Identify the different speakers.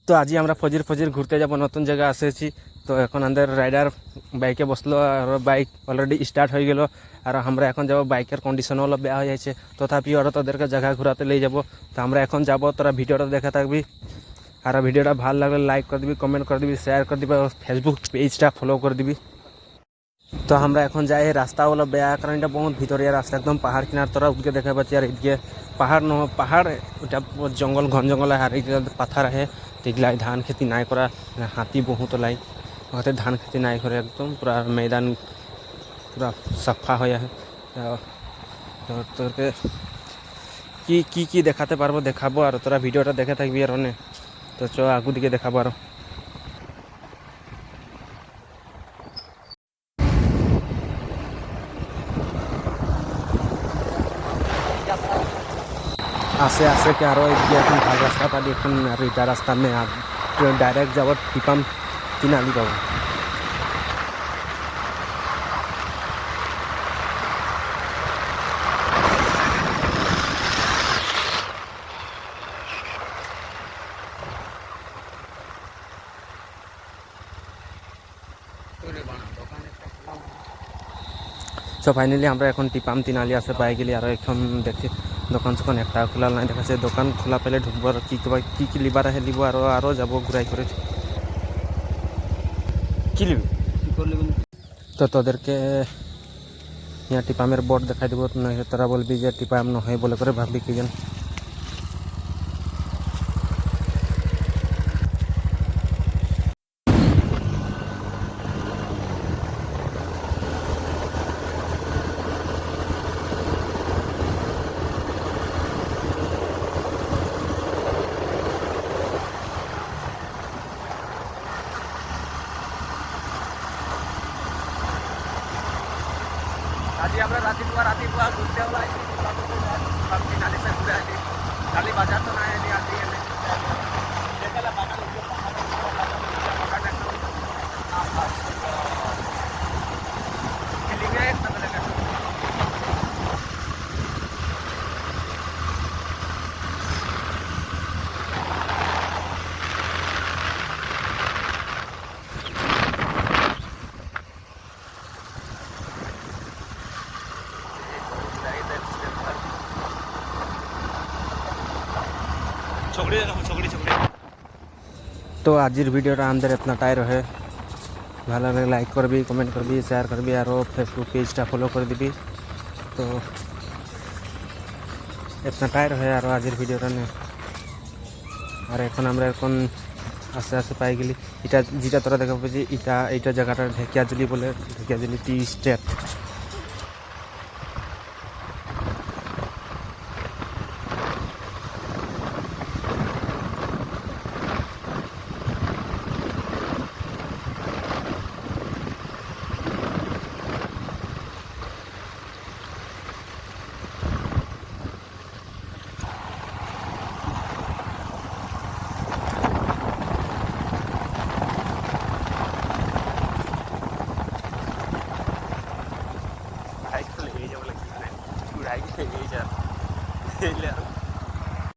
Speaker 1: তো আজি আমরা ফজির ফজির ঘুরতে যাব, নতুন জায়গা আসেছি। তো এখন আমাদের রাইডার বাইকে বসলো আর বাইক অলরেডি স্টার্ট হয়ে গেল। আর আমরা এখন যাব, বাইকের কন্ডিশনও অলপ বেয়া হয়ে যাচ্ছে, তথাপি ওরা তোদেরকে জায়গা ঘোরাতে নিয়ে যাব। তো আমরা এখন যাব, তোরা ভিডিওটা দেখে থাকবি। আর ভিডিওটা ভালো লাগলে লাইক করে দিবি, কমেন্ট করে দিবি, শেয়ার করে দিবি, ফেসবুক পেজটা ফলো করে দিবি। তো আমরা এখন যাই, রাস্তা হলো বেয়া, কারণ এটা বহুত ভিতরিয়া রাস্তা, একদম পাহাড় কিনার তোরা উঠকে দেখা পাচ্ছি। আর এদিকে পাহাড় পাহাড় ওটা জঙ্গল, ঘন জঙ্গল, আর এদিকে পাথার আহে। এগুলাই ধান খেতি নাই করা, হাতি বহুত লাই ওতে ধান খেতি নাই করে, একদম পুরা ময়দান পুরা সাফা হয়ে আহে। তো তোকে কি কি কি দেখাতে পারবো দেখাবো, আর তোরা ভিডিওটা দেখে থাকবি। আর অনেক তো চ আগু দিকে দেখাবো আরো। আসে আসে কি আরও এগিয়ে এখন ভাল রাস্তা পালি এখন, আর এটা রাস্তা নেই, আর ডাইরেক্ট যাব টিপাম তিনালি পাবো। সো ফাইনালি আমরা এখন টিপাম তিনালি আসে পাই গেলি। আর এখন দেখছি দোকান সোকান একটা খোলা নাই দেখাচ্ছে, দোকান খোলা পেলে ঢুকবো। আর কি কি লিবার আহে লিব, আরও যাবো ঘুরাই করে। কি লিবি তো তোদেরকে यहाँ টিপামের বোর্ড দেখাই দেবো, তোরা বলবি যে টিপাম নহয় বলে করে ভাববি কি যেন। আজি আমরা রাতিপুয়া ঘুরতে ওলাইছি, ভাবছি নালি সে ঘুরে আসি। খালি বাজার তো নাই এনে আজি এনে দেখালে বাগান ফিলিংয়ে একটা দেখা। তো আজির ভিডিওটা আমাদের এতটাই রহে। ভালো লাগলে লাইক করবি, কমেন্ট করবি, শেয়ার করবি, আর ফেসবুক পেজটা ফলো করে দিবি। তো এতটাই রহে আর আজির ভিডিওটা নে। আর এখন আমরা এখন আস্তে আস্তে পাই গেলি, এটা যেটা তোরা দেখা পাচ্ছি, এটা জায়গাটা ঢেকিয়াজুলি বলে, ঢেকিয়াজুলি টি স্টেট।